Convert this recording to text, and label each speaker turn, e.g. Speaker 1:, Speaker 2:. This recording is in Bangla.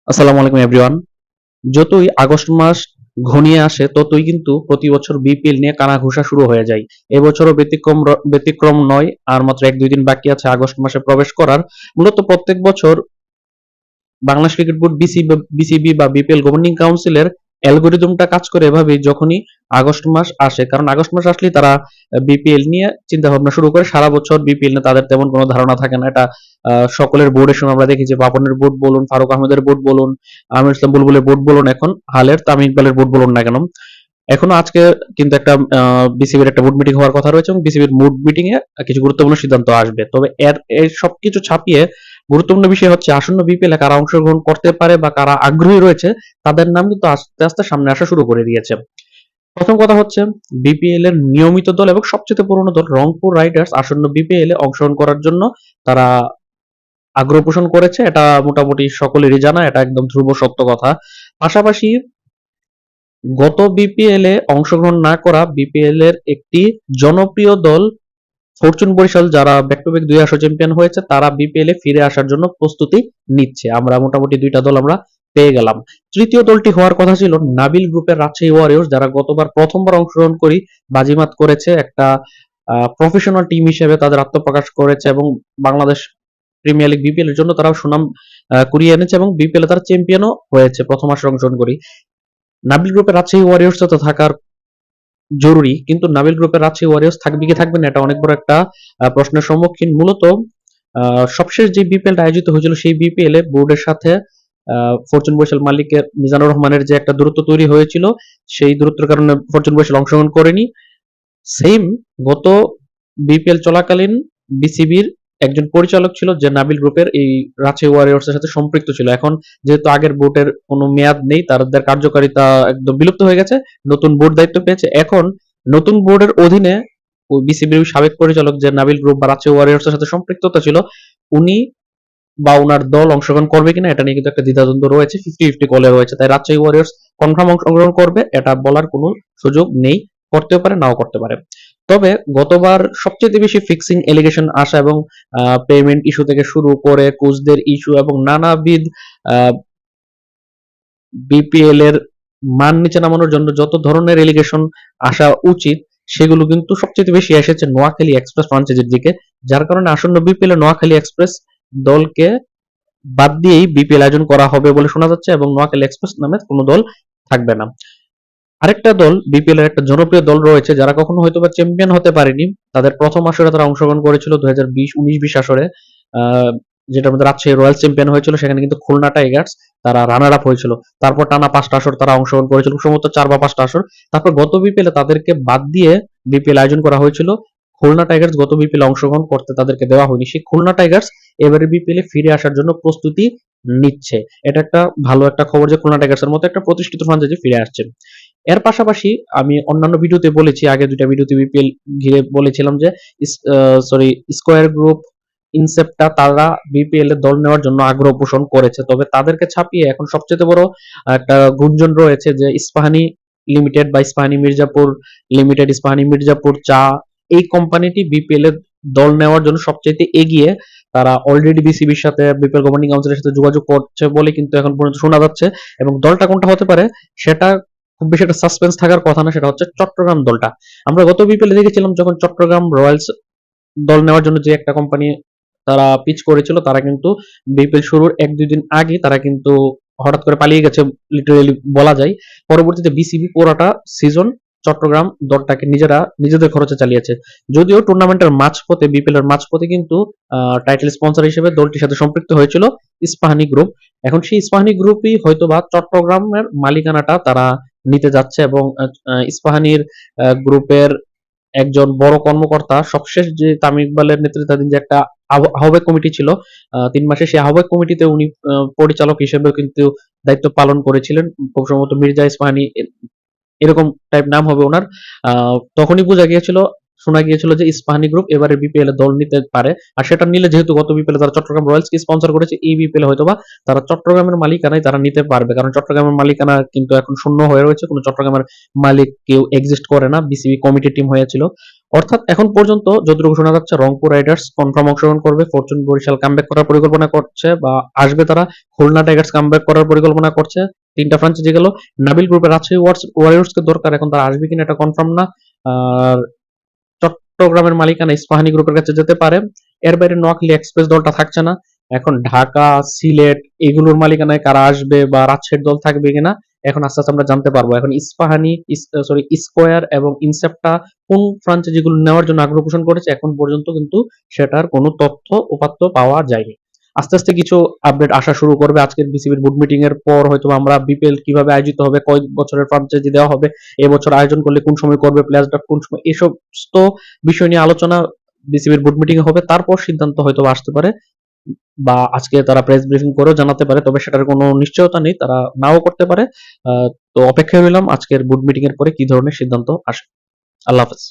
Speaker 1: আসসালামু আলাইকুম এভরিওয়ান। যতই আগস্ট মাস ঘনিয়ে আসে ততই কিন্তু প্রতি বছর বিপিএল নিয়ে কানাঘুষা শুরু হয়ে যায়। এবছরও ব্যতিক্রম নয়। আর মাত্র 1-2 দিন বাকি আছে আগস্ট মাসে প্রবেশ করার। মূলত প্রত্যেক বছর বাংলাদেশ ক্রিকেট বোর্ড বিসিবি বা বিপিএল গভর্নিং কাউন্সিলের অ্যালগরিদমটা কাজ করে এভাবেই যখনই আগস্ট মাস আসে, কারণ আগস্ট মাস আসলেই তারা বিপিএল নিয়ে চিন্তা ভাবনা শুরু করে। সারা বছর বিপিএল নিয়ে তাদের তেমন কোনো ধারণা থাকে না। এটা সকলের বোর্ডের সময় আমরা দেখি যে বাপনের বোর্ড বলুন, ফারুক আহমেদের বোর্ড বলুন, আমির ইসলাম বুলবুলের বোর্ড বলুন, এখন হালের তামিম ইকবালের বোর্ড বলুন না কেন, এখনো আজকে কিন্তু একটা বিসিবির একটা বোর্ড মিটিং হওয়ার কথা রয়েছে এবং বিসিবির বোর্ড মিটিং এ কিছু গুরুত্বপূর্ণ সিদ্ধান্ত আসবে। তবে এর সবকিছু ছাপিয়ে গুরুত্বপূর্ণ বিষয় হচ্ছে আসন্ন বিপিএল এ কারা অংশগ্রহণ করতে পারে বা কারা আগ্রহী রয়েছে তাদের নাম কিন্তু আস্তে আস্তে সামনে আসা শুরু করে দিয়েছে। প্রথম কথা হচ্ছে বিপিএল এর নিয়মিত দল এবং সবচেয়ে পুরনো দল রংপুর রাইডার্স আসন্ন বিপিএল এ অংশগ্রহণ করার জন্য তারা আগ্রহ পোষণ করেছে। এটা মোটামুটি সকলেরই জানা, এটা একদম ধ্রুব সত্য কথা। পাশাপাশি গত বিপিএল এ অংশগ্রহণ না করা বিপিএল এর একটি জনপ্রিয় দল ফরচুন বরিশাল, যারা ব্যাক টু ব্যাক 2 আসর চ্যাম্পিয়ন হয়েছে, তারা বিপিএল এ ফিরে আসার জন্য প্রস্তুতি নিচ্ছে। আমরা মোটামুটি 2টা দল আমরা পেয়ে গেলাম। তৃতীয় দলটি হওয়ার কথা ছিল নাবিল গ্রুপের রাজশাহী ওয়ারিয়র্স, যারা গতবার প্রথমবার অংশগ্রহণ করি বাজিমাত করেছে। একটা প্রফেশনাল টিম হিসেবে তাদের আত্মপ্রকাশ করেছে এবং বাংলাদেশ প্রিমিয়ার লিগ বিপিএল এর জন্য তারা সুনাম কুড়িয়ে এনেছে এবং বিপিএল এ তারা চ্যাম্পিয়নও হয়েছে প্রথম আসরে অংশগ্রহণ করি। নাবিল গ্রুপের রাজশাহী ওয়ারিয়র্স তো থাকার জরুরি, কিন্তু নাবিল গ্রুপের রাজশাহী ওয়ারিয়র্স থাকবে কি থাকবে না এটা অনেক বড় একটা প্রশ্নের সম্মুখীন। মূলত সবশেষ যে বিপিএল আয়োজিত হয়েছিল সেই বিপিএল এ বোর্ডের সাথে ফরচুন বরিশাল মালিকের মিজানুর রহমানের যে একটা দূরত্ব তৈরি হয়েছিল, সেই দূরত্বের কারণে ফরচুন বরিশাল অংশগ্রহণ করেনি। সেম গত বিপিএল চলাকালীন বিসিবির একজন পরিচালক ছিল যে নাবিল গ্রুপের এই রাজশাহী ওয়ারিয়র্স এর সাথে সম্পৃক্ত ছিল। এখন যেহেতু আগের বোর্ডের কোনো মেয়াদ নেই, তাদের কার্যকারিতা একদম বিলুপ্ত হয়ে গেছে, নতুন বোর্ড দায়িত্ব পেয়েছে। এখন নতুন বোর্ডের অধীনে বিসিবির সাবেক পরিচালক যে নাবিল গ্রুপ বা রাজশাহী ওয়ারিয়র্স এর সাথে সম্পৃক্ততা ছিল, উনি বা উনার দল অংশগ্রহণ করবে কিনা এটা নিয়ে কিন্তু একটা দ্বিধাদ্বন্দ্ব রয়েছে, 50-50 কলে রয়েছে। তাই রাজশাহী ওয়ারিয়র্স কনফার্ম অংশগ্রহণ করবে এটা বলার কোনো সুযোগ নেই, করতেও পারে নাও করতে পারে। তবে গতবার সবচেয়ে বেশি ফিক্সিং এলিগেশন আসা এবং পেমেন্ট ইস্যু থেকে শুরু করে কোচদের ইস্যু এবং নানাবিধ বিপিএল এর মান নিচে নামানোর জন্য যত ধরনের এলিগেশন আসা উচিত সেগুলো কিন্তু সবচেয়ে বেশি এসেছে নোয়াখালী এক্সপ্রেস ফ্রাঞ্চাইজির দিকে। যার কারণে আসন্ন বিপিএল এ নোয়াখালী এক্সপ্রেস দলকে বাদ দিয়েই বিপিএল আয়োজন করা হবে বলে শোনা যাচ্ছে এবং নোয়াখালী এক্সপ্রেস নামে কোনো দল থাকবে না। আরেকটা দল বিপিএল এর একটা জনপ্রিয় দল রয়েছে যারা কখনো হয়তোবা চ্যাম্পিয়ন হতে পারেনি, তাদের প্রথম আসরে তারা অংশগ্রহণ করেছিল 2019-20 আসরে, যেটার মধ্যে রাজশাহী রয়্যালস চ্যাম্পিয়ন হয়েছিল। সেখানে কিন্তু খুলনা টাইগার্স তারা রানার আপ হয়েছিল। তারপর টানা 5টা আসর তারা অংশগ্রহণ করেছিল, সম্ভবত 4 বা 5টা আসর। তারপর গত বিপিএল এ তাদেরকে বাদ দিয়ে বিপিএল আয়োজন করা হয়েছিল। খুলনা টাইগার্স গত বিপিএল অংশগ্রহণ করতে তাদেরকে দেওয়া হয়নি। সেই খুলনা টাইগার্স এবারে বিপিএল এ ফিরে আসার জন্য প্রস্তুতি নিচ্ছে। এটা একটা ভালো একটা খবর যে খুলনা টাইগার্সের মতো একটা প্রতিষ্ঠিত ফ্রাঞ্চাইজি ফিরে আসছে। এর পাশাপাশি আমি অন্যান্য ভিডিওতে বলেছি, আগে 2টা ভিডিওতে বিপিএল ঘিরে বলেছিলাম যে স্কয়ার গ্রুপ, ইনসেপ্টা তারা বিপিএল এর দল নেওয়ার জন্য আগ্রহ পোষণ করেছে। তবে তাদেরকে ছাপিয়ে এখন সবচেয়ে বড় একটা গুঞ্জন রয়েছে যে ইস্পাহানি লিমিটেড বা ইস্পাহানি মির্জাপুর লিমিটেড, ইস্পাহানি মির্জাপুর চা, এই কোম্পানিটি বিপিএল এর দল নেওয়ার জন্য সবচেয়ে এগিয়ে। তারা অলরেডি বিসিবির সাথে, বিপিএল গভর্নিং কাউন্সিলের সাথে যোগাযোগ করছে বলে কিন্তু এখন পর্যন্ত শোনা যাচ্ছে। এবং দলটা কোনটা হতে পারে সেটা খুব বেশি একটা সাসপেন্স থাকার কথা না, সেটা হচ্ছে চট্টগ্রাম দলটা। আমরা গত বিপিএল এ দেখেছিলাম যখন চট্টগ্রাম রয়্যালস দল নেওয়ার জন্য যে একটা কোম্পানি তারা পিচ করেছিল, তারা কিন্তু বিপিএল শুরুর 1-2 দিন আগে তারা কিন্তু হঠাৎ করে পালিয়ে গেছে লিটারেলি বলা যায়। পরবর্তীতে বিসিবি পুরোটা সিজন চট্টগ্রাম দলটাকে নিজেদের খরচে চালিয়েছে। যদিও টুর্নামেন্টের মাঝপথে, বিপিএল এর মাঝপথে কিন্তু টাইটেল স্পন্সর হিসেবে দলটির সাথে সম্পৃক্ত হয়েছিল ইস্পাহানি গ্রুপ। এখন সেই ইস্পাহানি গ্রুপই হয়তোবা চট্টগ্রামের মালিকানাটা তারা নিতে যাচ্ছে এবং ইস্পাহানির গ্রুপের একজন বড় কর্মকর্তা, সবশেষ যে তামিম ইকবালের নেতৃত্বাধীন যে একটা আহ্বায়ক কমিটি ছিল 3 মাসে, সেই আহ্বায়ক কমিটিতে উনি পরিচালক হিসেবে কিন্তু দায়িত্ব পালন করেছিলেন। খুব সম্ভবত মির্জা ইস্পাহানি এরকম টাইপ নাম হবে ওনার। তখনই শোনা গিয়েছিল যে ইস্পাহানি গ্রুপ এবারে বিপিএল এ দল নিতে পারে। আর সেটা নিলে, যেহেতু গত বিপিএল এ তারা চট্টগ্রাম রয়্যালসকে স্পন্সর করেছে, এই বিপিএল এ হয়তোবা তারা চট্টগ্রামের মালিকানায় তারা নিতে পারবে, কারণ চট্টগ্রামের মালিকানা কিন্তু এখন শূন্য হয়ে রয়েছে, কোনো চট্টগ্রামের মালিক কেউ এক্সিস্ট করে না, বিসিবি কমিটি টিম হয়েছিল। অর্থাৎ এখন পর্যন্ত যতটুকু শোনা যাচ্ছে রংপুর রাইডার্স কনফার্ম অংশগ্রহণ করবে, ফরচুন বরিশাল কামব্যাক করার পরিকল্পনা করছে বা আসবে তারা, খুলনা টাইগার্স কামব্যাক করার পরিকল্পনা করছে। ৩টা ফ্র্যাঞ্চাইজি গেল। নাবিল গ্রুপের রাজশাহী ওয়ারিয়র্সকে দরকার, এখন তারা আসবে কিনা এটা কনফার্ম না। আর চট্টগ্রামের মালিকানা ইস্পাহানি গ্রুপের কাছে যেতে পারে। এর বাইরে নোয়াখালী এক্সপ্রেস দলটা থাকছে না। এখন ঢাকা, সিলেট এগুলোর মালিকানায় কারা আসবে বা রাজশাহীর দল থাকবে কিনা এখন আস্তে আস্তে আমরা জানতে পারবো। এখন ইস্পাহানি, স্কয়ার এবং ইনসেপ্টা কোন ফ্রাঞ্চাইজিগুলো নেওয়ার জন্য আগ্রহ পোষণ করেছে এখন পর্যন্ত কিন্তু সেটার কোনো তথ্য উপাত্ত পাওয়া যায়নি। আস্তে আস্তে কিছু আপডেট আসা শুরু করবে। আজকের বিসিবির বোর্ড মিটিং এর পর হয়তো আমরা বিপিএল কিভাবে আয়োজিত হবে, কয় বছরের ফ্রাঞ্চাইজি দেওয়া হবে, এবছর আয়োজন করলে কোন সময় করবে, প্লেয়ার্স ড্রাফট কোন সময়, এসব তো বিষয় নিয়ে আলোচনা বিসিবির বোর্ড মিটিং এ হবে। তারপর সিদ্ধান্ত হয়তো আসতে পারে বা আজকে তারা প্রেস ব্রিফিং করেও জানাতে পারে, তবে সেটার কোনো নিশ্চয়তা নেই, তারা নাও করতে পারে। তো অপেক্ষায় রইলাম আজকের বোর্ড মিটিং এর পরে কি ধরনের সিদ্ধান্ত আসে। আল্লাহ হাফেজ।